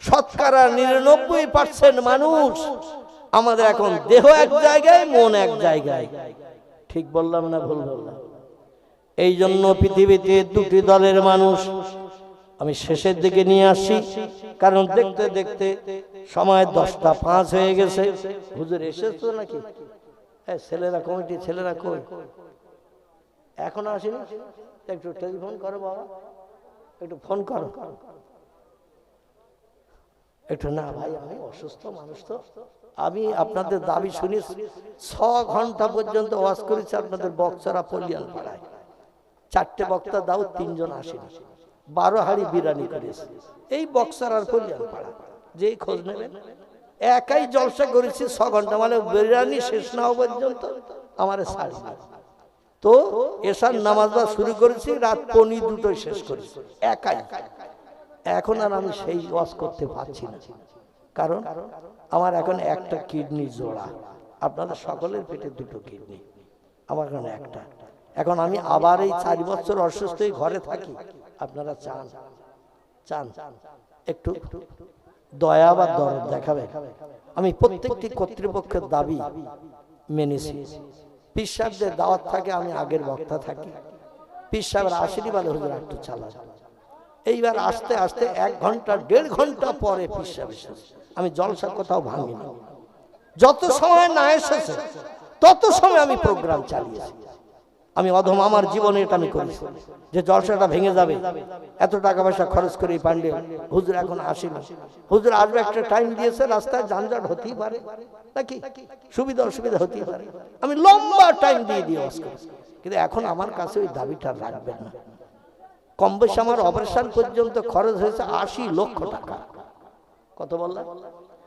শতকরা 99% মানুষ আমাদের এখন দেহ এক জায়গায়, মন এক জায়গায়। ঠিক বললাম না ভুল বললাম? এই জন্য পৃথিবীতে 2টি দলের মানুষ আমি শেষের দিকে নিয়ে আসি, কারণ দেখতে দেখতে সময় 10টা 5 হয়ে গেছে। হুজুর এসেছো নাকি? ছেলেরা কমিটি ছেলেরা কই? এখনো আসেনি? একটু টেলিফোন করো বাবা, একটু ফোন করো একটু। না ভাই আমি অসুস্থ মানুষ, তো আমি আপনাদের দাবি শুনি 6 ঘন্টা পর্যন্ত ওয়াজ করেছি আপনাদের বক্তারা পল্লিয়ান পাড়ায়। 4টে বক্তা দাও, 3 জন আসেনি, 12 হাড়ি বিরিয়ানি করেছে এই বক্সার আর পল্লিয়ান পাড়া, যেই খোঁজ নেবেন। একাই জলসা করেছি 6 ঘন্টা, মানে বিরিয়ানি শেষ না হওয়া পর্যন্ত আমার ছাড়ি না। তো এশার নামাজ শুরু করেছি রাত 1:45 শেষ করেছি একাই। এখন আর আমি সেই ওয়াজ করতে পারছি না, কারণ আমার এখন একটা কিডনি জোড়া। আপনাদের সকলের পেটে 2টো কিডনি, আমার এখন একটা। এখন আমি আবার এই 4 বছর অসুস্থ হয়ে ঘরে থাকি। আপনারা চান একটু দয়া বা দরদ দেখাবে? আমি প্রত্যেকটি কর্তৃপক্ষের দাবি মেনেছি। পীর সাহেবদের দাওয়াত থাকে, আমি আগের বক্তা থাকি। পীর সাহেবের আশীর্বাদে হুজুর একটু চালা। এইবার আস্তে আস্তে 1 ঘন্টা 1.5 ঘন্টা পরে পীর সাহেব এসেছে। আমি জলসা কোথাও ভাঙিনি, যত সময় না এসেছে তত সময় আমি প্রোগ্রাম চালিয়েছি। আমি অধম আমার জীবনে এটা আমি করেছি যে জলসাটা ভেঙে যাবে, এত টাকা পয়সা খরচ করে পান্ডে হুজুর এখন আসেনি। হুজুর আসবে, একটা টাইম দিয়েছে, রাস্তায় যানজট হতেই পারে নাকি, সুবিধা অসুবিধা হতেই পারে। আমি লম্বা টাইম দিয়ে ওয়াজ করেছি, কিন্তু এখন আমার কাছে ওই দাবিটা রাখবেন না। কম বেশি আমার অপারেশন পর্যন্ত খরচ হয়েছে 80 লক্ষ টাকা। কত বললাম?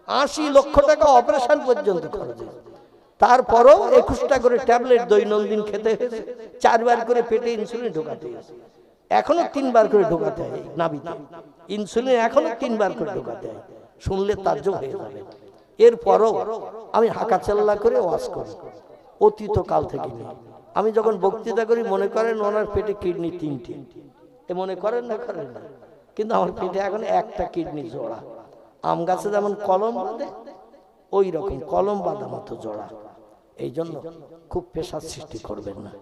80 লক্ষ টাকা অপারেশন পর্যন্ত খরচ হয়েছে। তারপরও 21টা করে ট্যাবলেট দৈনন্দিন খেতে হয়েছে, 4 বার করে পেটে ইনসুলিন ঢোকাতে হয়েছে, এখনো 3 বার করে ঢোকাতে হয় নাভিতে ইনসুলিন, এখনো 3 বার করে ঢোকাতে হয়। শুনলে তাজ্জব হয়ে যাবে। এরপরও আমি হাঁকাচাল্লা করে ওয়াজ করি অতীত কাল থেকে নিয়ে। আমি যখন বক্তৃতা করি মনে করেন ওনার পেটে কিডনি 3টে, এ মনে করেন না করেন না, কিন্তু আমার পেটে এখন একটা কিডনি জোড়া। আম গাছে যেমন কলম বাঁধে, ওই রকম কলম বাঁধা মতো জোড়া। এই জন্য খুব পেশার সৃষ্টি করবেন না।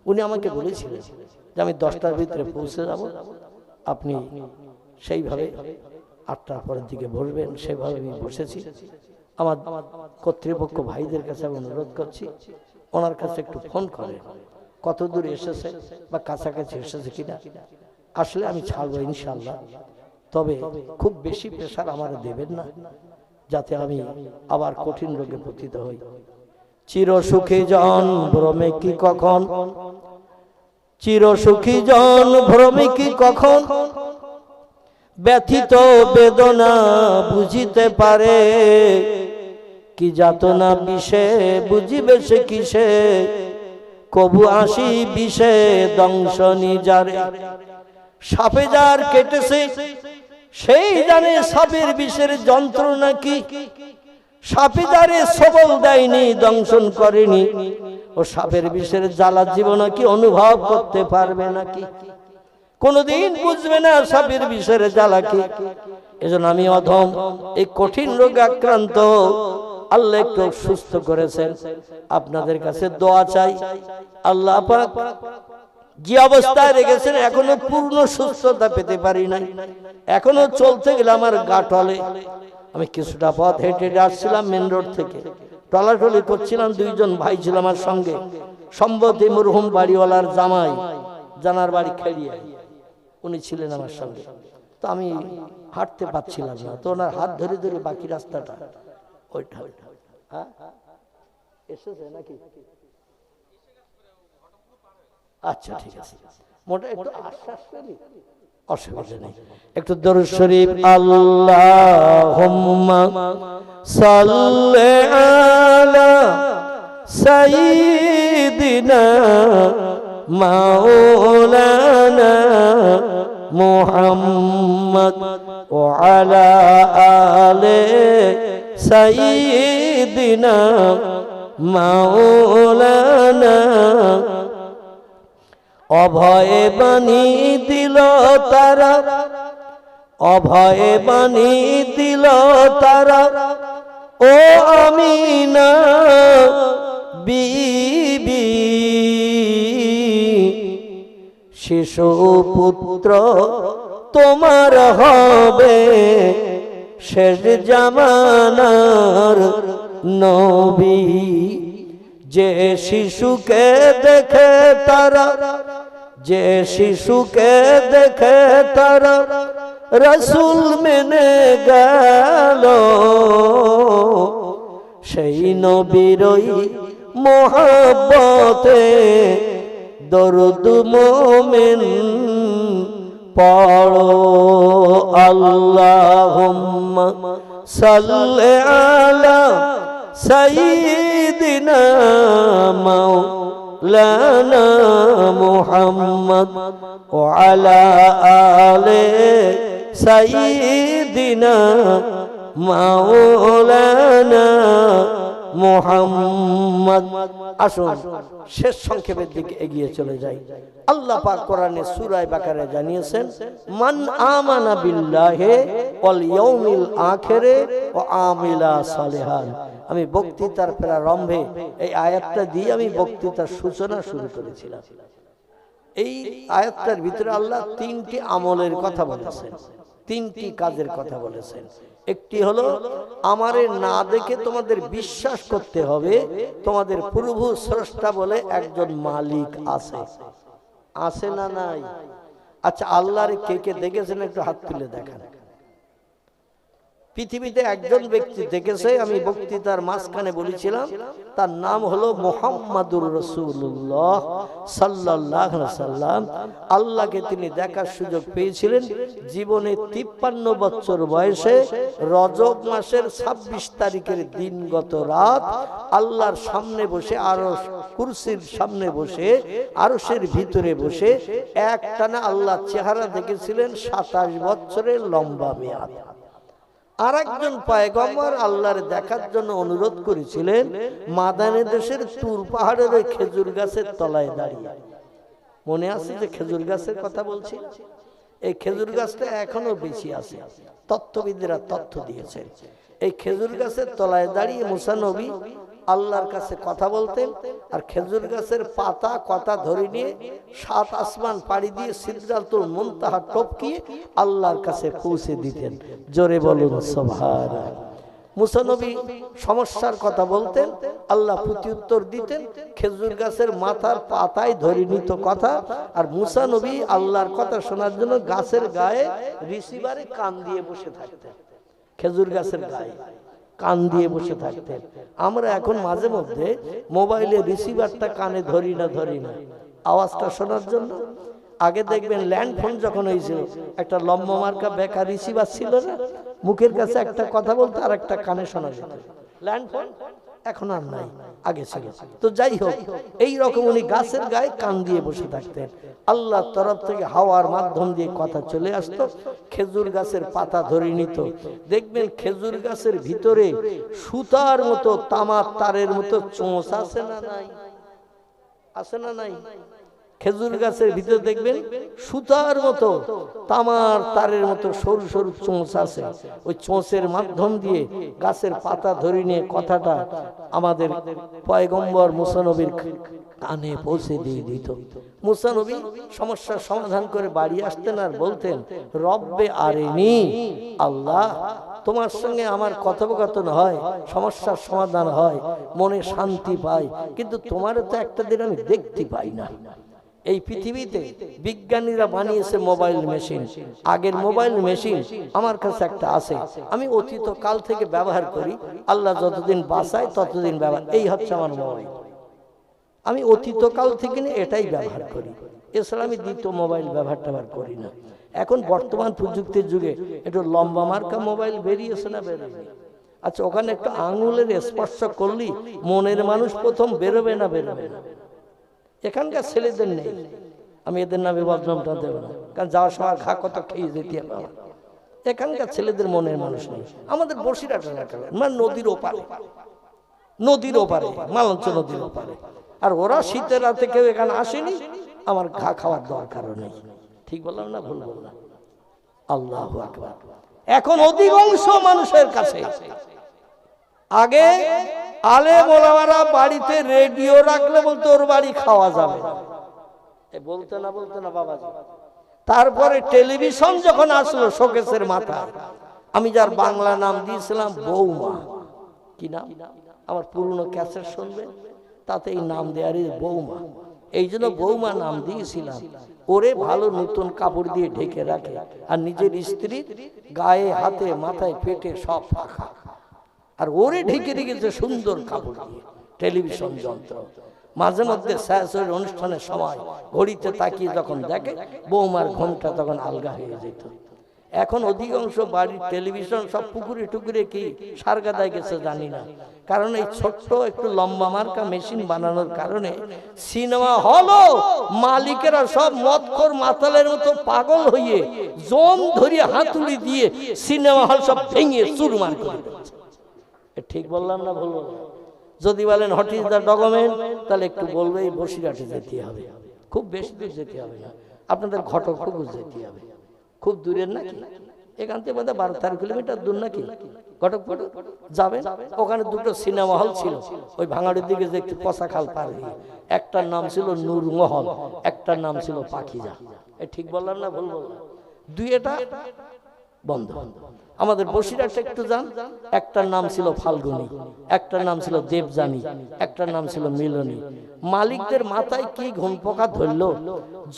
উনি আমাকে বলেছিলেন যে আমি 10টার ভিতরে পৌঁছে যাব, আপনি সেইভাবে 8টার পরের দিকে বসবেন। সেভাবে আমি বসেছি। আমার কর্তৃপক্ষ ভাইদের কাছে আমি অনুরোধ করছি, ওনার কাছে একটু ফোন করে কত দূর এসেছে বা কাছাকাছি এসেছে কিনা। আসলে আমি ছাড়বো ইনশাল্লাহ। তবে খুব বেশি প্রেসার আমার দেবেন না, যাতে আমি আবার কঠিন রোগে পতিত হই। চিরসুখী জন ভ্রমে কি কখন, চিরসুখী জন ভ্রমে কি কখন, ব্যথিত বেদনা বুঝিতে পারে, কি যাতনা বিষে বুঝিবে সে কিসে, কবু আসি বিষে দংশনি যারে। সাপে যার কেটেছে সেই জানে সাপের বিষের যন্ত্রণা কি, সাপে যারে সবল দেয়নি দংশন করেনি, ও সাপের বিষের জ্বালা জীবন কি অনুভব করতে পারবে নাকি? কোনদিন বুঝবে না সাপের বিষের জ্বালা কি। এজন্য আমি অধম, এই কঠিন রোগে আক্রান্ত, আল্লাহ একটু সুস্থ করেছেন, আপনাদের কাছে দোয়া চাই। আল্লাহ পাক যে অবস্থায় রেখেছেন এখনো পূর্ণ সুস্থতা পেতে পারি নাই, এখনো চলতে গেলে আমার গা টলে। আমি কিছুটা পথ হেঁটে হেঁটে আসছিলাম মেন রোড থেকে, টলাটলি করছিলাম, দুইজন ভাই ছিল আমার সঙ্গে, সম্ভবত মরহুম বাড়িওয়ালার জামাই, জানার বাড়ি খেড়িয়ে, উনি ছিলেন আমার সঙ্গে। তো আমি হাঁটতে পারছিলাম না, তো ওনার হাত ধরে ধরে বাকি রাস্তাটা ওইটা এসেছে নাকি? আচ্ছা ঠিক আছে, মোটা একটু আশ্বাস করি, অসুবিধা নেই। একটু দরুদ শরীফ। আল্লাহুম্মা সাল্লি আলা সাইয়্যিদিনা মাওলানা মুহাম্মদ ওয়া আলা আলি সাইয়্যিদিনা মাওলানা। অভয়ে বাণী দিল তারা, অভয়ে বাণী দিল তারা, ও আমিনা বিবি, শিশু পুত্র তোমার হবে শেষ জামানার নবী। যে শিশুকে দেখে তারা, যে শিশুকে দেখে তারা রাসূল মেনে গেল, সেই নবীরই মোহাব্বতে দরুদ মুমিন পড়ো। আল্লাহুম্মা সাল্লি আলা সাইয়্যিদিনা মাওলানা মুহাম্মদ ওয়া আলা আলি সাইয়্যিদিনা মাওলানা মুহাম্মদ। আসুন শেষ সংক্ষেপের দিকে এগিয়ে চলে যাই। আল্লাহ পাক কোরআনে সূরা বাকারা জানিয়েছেন, মান আমানা বিল্লাহি ওয়াল ইয়াউমিল আখিরে ওয়া আমিলা সালিহান। আমি বক্তৃতার প্রারম্ভে এই আয়াতটা দিয়ে আমি বক্তৃতার সূচনা শুরু করেছিলাম। এই আয়াতটার ভিতরে আল্লাহ তিনটি আমলের কথা বলেছেন, তিনটি কাজের কথা বলেছেন। একটি হলো আমারে না দেখে তোমাদের বিশ্বাস করতে হবে তোমাদের প্রভু স্রষ্টা বলে একজন মালিক আছে। আছে না নাই? আচ্ছা, আল্লাহরে কে কে দেখেছেন একটু হাত তুলে দেখান। পৃথিবীতে একজন ব্যক্তি দেখেছে, আমি বক্তৃতার মাঝখানে বলেছিলাম, তার নাম হলো মুহাম্মাদুর রাসূলুল্লাহ সাল্লাল্লাহু আলাইহি ওয়াসাল্লাম। আল্লাহকে তিনি দেখার সুযোগ পেয়েছিলেন জীবনে 53 বছর বয়সে রজব মাসের 26 তারিখের দিনগত রাত আল্লাহর সামনে বসে, আরশ কুরসির সামনে বসে, আরশের ভিতরে বসে একটানা আল্লাহর চেহারা দেখেছিলেন 27 বছরের লম্বা মেয়াদ। আরেকজন পয়গম্বর আল্লাহর দেখার জন্য অনুরোধ করেছিলেন মাদানী দেশের তুর পাহাড়ের ওই খেজুর গাছের তলায় দাঁড়িয়ে। মনে আছে যে খেজুর গাছের কথা বলছি? এই খেজুর গাছটা এখনো বেশি আছে, তত্ত্ববিদরা তথ্য দিয়েছেন। এই খেজুর গাছের তলায় দাঁড়িয়ে মুসা নবী আল্লাহর কাছে কথা বলতেন, আর খেজুর গাছের পাতা কথা ধরে নিয়ে 7 আসমান পাড়ি দিয়ে সিদরাতুল মুনতাহা টপকিয়ে আল্লাহর কাছে পৌঁছে দিতেন। জোরে বলুন সুবহানাল্লাহ। মুসা নবী সমস্যার কথা বলতেন, আল্লাহ প্রত্যুত্তর দিতেন, খেজুর গাছের মাথার পাতায় ধরে নিত কথা। আর মুসা নবী আল্লাহর কথা শোনার জন্য গাছের গায়ে রিসিভারে কান দিয়ে বসে থাকতেন, খেজুর গাছের গায়ে কান দিয়ে বসে থাকতেন। আমরা এখন মাঝে মধ্যে মোবাইলে রিসিভারটা কানে ধরি না আওয়াজটা শোনার জন্য। আগে দেখবেন ল্যান্ড ফোন যখন হয়েছিল, একটা লম্বা মার্কা বেকার রিসিভার ছিল না, মুখের কাছে একটা কথা বলতো আর একটা কানে শোনা যেত। ল্যান্ড ফোন এখন আর নাই, আগে ছিল। তো যাই হোক, এই রকম উনি গাছের গায়ে কান দিয়ে বসে থাকতেন। আল্লাহর তরফ থেকে হাওয়ার মাধ্যম দিয়ে কথা চলে আসতো, খেজুর গাছের পাতা ধরে নিত। দেখবেন খেজুর গাছের ভিতরে সুতার মতো, তামার তারের মতো চোঁচ আছে না নাই? আছে না নাই? খেজুর গাছের ভিতরে দেখবেন সুতার মতো, তামার তারের মতো সরু সরু চোঁচ আছে। ওই চোঁচের মাধ্যম দিয়ে গাছের পাতা ধরে নিয়ে কথাটা আমাদের পয়গম্বর মুসা নবীর কানে পৌঁছে দিয়ে দিত। মুসা নবী সমস্যার সমাধান করে বাড়ি আসতেন আর বলতেন, রব্বে আরেনি, আল্লাহ তোমার সঙ্গে আমার কথোপকথন হয়, সমস্যার সমাধান হয়, মনে শান্তি পাই, কিন্তু তোমারও তো একটা দিন আমি দেখতে পাই না। এই পৃথিবীতে বিজ্ঞানীরা বানিয়েছে মোবাইল মেশিন, আগের মোবাইল মেশিন আমার কাছে একটা আছে, আমি অতীত কাল থেকে ব্যবহার করি, আল্লাহ যতদিন বাঁচায় ততদিন ব্যবহার, এই হচ্ছে আমার মোবাইল। আমি অতীত কাল থেকে এটাই ব্যবহার করি, এছাড়া আমি দ্বিতীয় মোবাইল ব্যবহার করি না। এখন বর্তমান প্রযুক্তির যুগে একটু লম্বা মার্কা মোবাইল বেরিয়েছে না বেরোবে? আচ্ছা, ওখানে একটু আঙুলের স্পর্শ করলি মনের মানুষ প্রথম বেরোবে না বেরোবে না? এখানকার ছেলেদের নেই, আমি এদের নামে বদনামটা দেব না, কারণ যাওয়ার সময় ঘা কত খেয়ে যেতে হবে আমার। এখানকার ছেলেদের মনের মানুষ নেই। আমাদের বসিরহাট মানে নদীর ওপারে, মালঞ্চ নদীর ওপারে, আর ওরা শীতের রাতে কেউ এখানে আসেনি, আমার ঘা খাওয়ার দরকারও নেই। ঠিক বললাম না ভুল বললাম? আল্লাহু আকবার। এখন অধিকাংশ মানুষের কাছে, আগে আলেম ওলামারা বাড়িতে রেডিও রাখলে বলতো ওর বাড়ি খাওয়া যাবে না, বলতে না বাবাজি। তারপরে টেলিভিশন যখন আসলো শোকেসের মাথায়, আমি যার বাংলা নাম দিয়েছিলাম বৌমা, কি নাম? আমার পুরনো ক্যাসেট শুনবেন, তাতে এই নাম দেয়ারই বৌমা। এই জন্য বৌমা নাম দিয়েছিলাম। ওরে ভালো নতুন কাপড় দিয়ে ঢেকে রাখে, আর নিজের স্ত্রীর গায়ে হাতে মাথায় পেটে সব ফাঁকা, আর ওরে ঢেকে রেখেছে সুন্দর কাপড় দিয়ে। টেলিভিশন যন্ত্র মাঝে মধ্যে শাশুড়ির অনুষ্ঠানের সময় ঘড়িতে তাকিয়ে যখন দেখে, বৌমার ঘুমটা তখন আলগা হয়ে যেত। এখন অধিকাংশ বাড়ির টেলিভিশন সব পুকুরে টুকুরে কি সারগাদায় গেছে জানি না, কারণ এই ছোট্ট একটু লম্বা মার্কা মেশিন বানানোর কারণে সিনেমা হলও মালিকেরা সব মদখোর মাতালের মতো পাগল হয়ে জম ধরিয়ে হাতুড়ি দিয়ে সিনেমা হল সব ভেঙে চুরমার করে দিচ্ছে। ঠিক বললাম না ভুল বললাম? যদি বলেন হোয়াট ইজ দ্য ডকুমেন্ট, তাহলে একটু বলবে এই বসিরহাটে যেতে হবে, খুব বেশি দূর যেতে হবে না, আপনাদের ঘটকপুকুর যেতে হবে, খুব দূরের নাকি, এখান থেকে বোধহয় 12-13 কিলোমিটার দূর নাকি ঘটকপুকুর যাবেন। ওখানে দুটো সিনেমা হল ছিল, ওই ভাঙাড়ির দিকে যে একটু পশাখাল পার হয়ে, একটার নাম ছিল নূরমহল, একটার নাম ছিল পাখিজা। ঠিক বললাম না ভুল বললাম? দুইটা বন্ধ। আমাদের বসিরহাটে একটু যান, একটার নাম ছিল ফাল্গুনী, একটার নাম ছিল দেবযানী, একটার নাম ছিল মিলনী। মালিকদের মাথায় কি ঘুম পোকা ধরলো,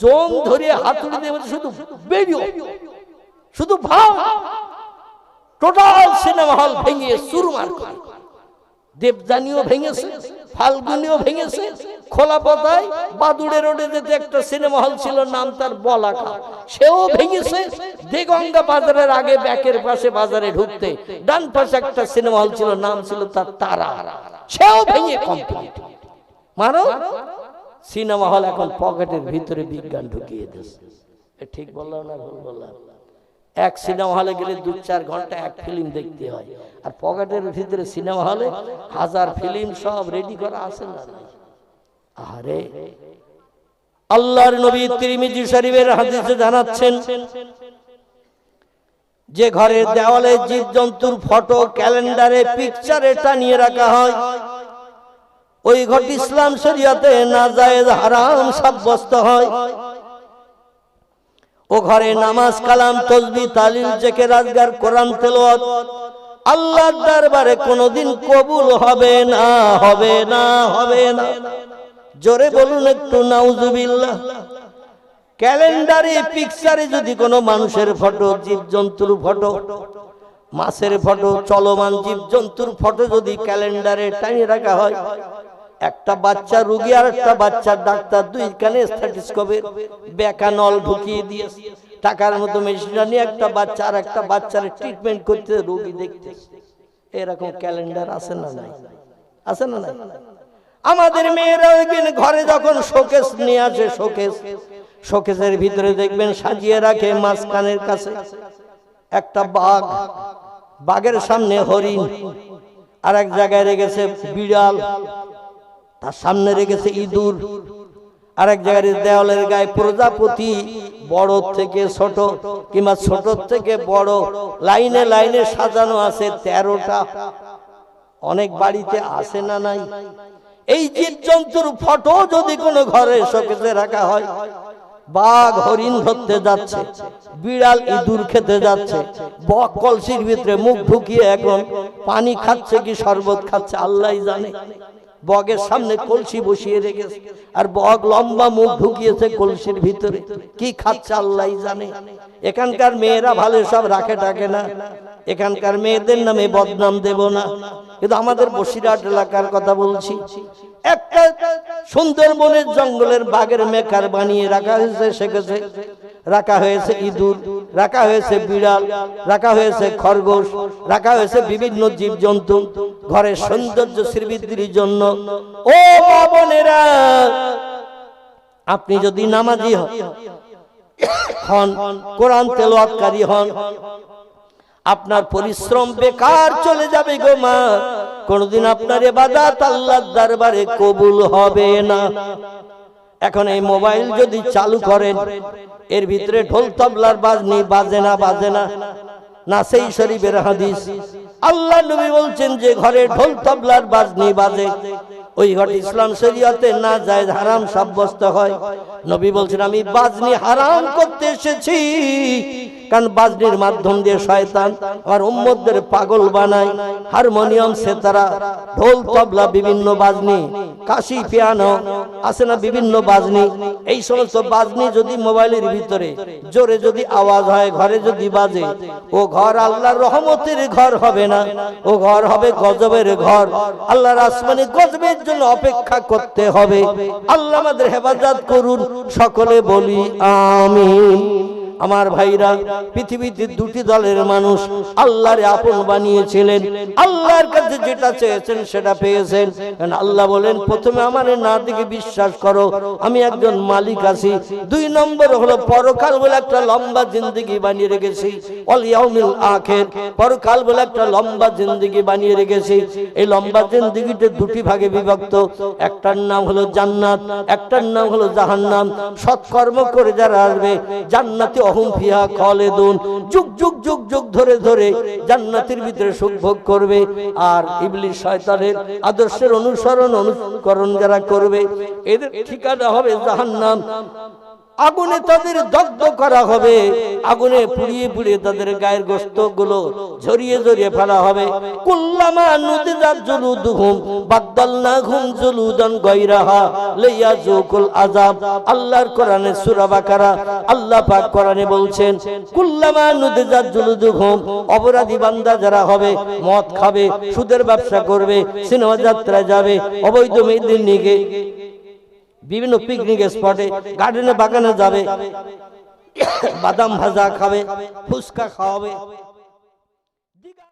জম ধরিয়ে হাতুড়ি দিয়ে শুধু বেরিয়ে, শুধু ভাব, টোটাল সিনেমা হল ভেঙে চুরমার করে। দেবযানীও ভেঙেছে, ফাল্গুনীও ভেঙেছে। খোলা পথায় বাদুড়ে রোডে যেতে একটা সিনেমা হল ছিল, নাম তার বলাকা, সেও ভেঙেছে। দেগঙ্গা বাজারের আগে ব্যাকের পাশে বাজারে ঢুকতে ডান পাশে একটা সিনেমা হল ছিল, নাম ছিল তার তারা, সেও ভেঙে কমপ্লিট। মানো সিনেমা হল এখন পকেটের ভিতরে বিজ্ঞান ঢুকিয়ে দিয়েছে। ঠিক বললাম না ভুল বললাম? এক সিনেমা হলে গেলে 2-4 ঘন্টা এক ফিল্ম দেখতে হয়, আর পকেটের ভিতরে সিনেমা হলে 1000 ফিল্ম সব রেডি করা আছে না? আরে আল্লাহর নবী তিরমিজি শরীফের হাদিসে জানাচ্ছেন, যে ঘরের দেওয়ালে জীবজন্তুর ফটো, ক্যালেন্ডারে, পিকচারে টানিয়ে রাখা হয়, ওই ঘরটি ইসলাম শরীয়তে নাজায়েজ হারাম সাব্যস্ত হয়। ও ঘরে নামাজ, কালাম, তাসবিহ, তাহলিল, জিকির, আজকার, কোরআন তেলাওয়াত, আল্লাহর দরবারে কোনোদিন কবুল হবে না, হবে না, হবে না। জোরে বলুন একটু নাউজুবিল্লাহ। ক্যালেন্ডারে পিকচারে যদি কোনো মানুষের ফটো, জীবজন্তুর ফটো, মাছের ফটো, চলমান জীবজন্তুর ফটো যদি ক্যালেন্ডারে টানিয়ে রাখা হয়, একটা বাচ্চা রোগী আর একটা বাচ্চা ডাক্তার দুই কানে স্ট্যাথোস্কোপের বেকা নল ঢুকিয়ে দিয়ে টাকার মতো মেশিনটা নিয়ে একটা বাচ্চা আর একটা বাচ্চার ট্রিটমেন্ট করতে, রোগী দেখতে। এরকম ক্যালেন্ডার আছে না নাই? আছে না নাই? আমাদের মেয়েরা দেখবেন ঘরে যখন শোকেস নিয়ে আসে, শোকেসের ভিতরে দেখবেন সাজিয়ে রাখে মাঝখানের কাছে একটা বাঘ, বাঘের সামনে হরিণ, আর এক জায়গায় রেখেছে বিড়াল, তার সামনে রেখেছে ইঁদুর, আর এক জায়গায় দেওয়ালের গায়ে প্রজাপতি, বড় থেকে ছোট কিংবা ছোট থেকে বড়, লাইনে লাইনে সাজানো আছে 13টা। অনেক বাড়িতে আসে না নাই? এই জীবজন্তুর ফটো যদি কোনো ঘরে শোকেসে রাখা হয়, বাঘ হরিণ ধরতে যাচ্ছে, বিড়াল ইঁদুর খেতে যাচ্ছে, বক কলসির ভিতরে মুখ ঢুকিয়ে এখন পানি খাচ্ছে কি শরবত খাচ্ছে আল্লাহই জানে। বগের সামনে কলসি বসিয়ে রেখেছে, আর বগ লম্বা মুখ ঢুকিয়েছে কলসির ভিতরে, কি খাচ্ছে আল্লাহই জানে। এখানকার মেয়েরা ভালো সব রাখে টাকে না, এখানকার মেয়েদের নামে বদনাম দেব না, কিন্তু আমাদের বসিরহাট এলাকার কথা বলছি। একটা সুন্দরবনের জঙ্গলের বাঘের মেকার বানিয়ে রাখা হয়েছে, সেখানে রাখা হয়েছে ইঁদুর, রাখা হয়েছে বিড়াল, রাখা হয়েছে খরগোশ, রাখা হয়েছে বিভিন্ন জীবজন্তু ঘরের সৌন্দর্য শ্রীবৃদ্ধির জন্য। ও মা বোনেরা, আপনি যদি নামাজি হন, কোরআন তেলাওয়াতকারী হন, আপনার পরিশ্রম বেকার চলে যাবে গো মা, কোনদিন আপনার ইবাদত আল্লাহর দরবারে কবুল হবে না। এখন এই মোবাইল যদি চালু করেন, এর ভিতরে ঢোল তবলার বাজনি বাজে না, বাজে না? নাসেই শরীফের হাদিস, আল্লাহ নবী বলছেন যে ঘরে ঢোল তবলার বাজনি বাজে, ওই ঘর ইসলাম শরীয়তে না যায়, হারাম সাব্যস্ত হয়। নবী বলছেন আমি বাজনি হারাম করতে এসেছি, কারণ বাজনির মাধ্যম দিয়ে শয়তান আমার উম্মতদের পাগল বানায়। হারমোনিয়াম, সেতারা, ঢোল তবলা, বিভিন্ন বাজনি, কাশি, পিয়ানো আছে না, বিভিন্ন বাজনি, এই সমস্ত বাজনি যদি মোবাইলের ভিতরে জোরে যদি আওয়াজ হয়, ঘরে যদি বাজে, ও ঘর আল্লাহর রহমতের ঘর হবে না, ও ঘর হবে গজবের ঘর। আল্লাহর আসমানি গজবের জন্য অপেক্ষা করতে হবে। আল্লাহ আমাদের হেফাজত করুন, সকলে বলি আমিন। আমার ভাইরা, পৃথিবীতে দুটি দলের মানুষ আল্লাহরে আপন বানিয়েছিলেন, আল্লাহর কাছে যেটা চেয়েছেন সেটা পেয়েছেন। কারণ আল্লাহ বলেন প্রথমে আমার না দিকে বিশ্বাস করো, আমি একজন মালিক আছি। 2 নম্বর হলো পরকাল বলে একটা লম্বা জিন্দেগি বানিয়ে রেখেছি, ওয়াল ইয়াউমিল আখির, পরকাল বলে একটা লম্বা জিন্দেগি বানিয়ে রেখেছি। এই লম্বা জিন্দেগিতে দুটি ভাগে বিভক্ত, একটার নাম হলো জান্নাত, একটার নাম হলো জাহান্নাম। সৎকর্ম করে যারা আসবে জান্নাতে হুম ফিহা খালিদুন, যুগ যুগ যুগ যুগ ধরে ধরে জান্নাতের ভিতরে সুখ ভোগ করবে। আর ইবলিস শয়তানের আদর্শের অনুকরণ যারা করবে, এদের ঠিকানা হবে জাহান্নাম। আগুনে তাদের দগ্ধ করা হবে, আগুনে পুড়িয়ে পুড়িয়ে তাদের গায়ের গোশত গুলো ঝরিয়ে ঝরিয়ে ফেলা হবে। কুল্লামা নুদিজাত জুলুদুহুম বাদদালনাহুম জুলুদান গায়রাহা লিয়াযুকুল আযাব। আল্লাহর কোরআনে সূরা বাকারা আল্লাহ পাক কোরআনে বলছেন কুল্লামা নুদিজাত জুলুদুহুম, অপরাধী বান্দা যারা হবে, মদ খাবে, সুদের ব্যবসা করবে, সিনেমা যাত্রায় যাবে, অবৈধ মেয়েদের নিয়ে বিভিন্ন পিকনিক স্পটে, গার্ডেনে, বাগানে যাবে, বাদাম ভাজা খাবে, ফুচকা খাওয়াবে,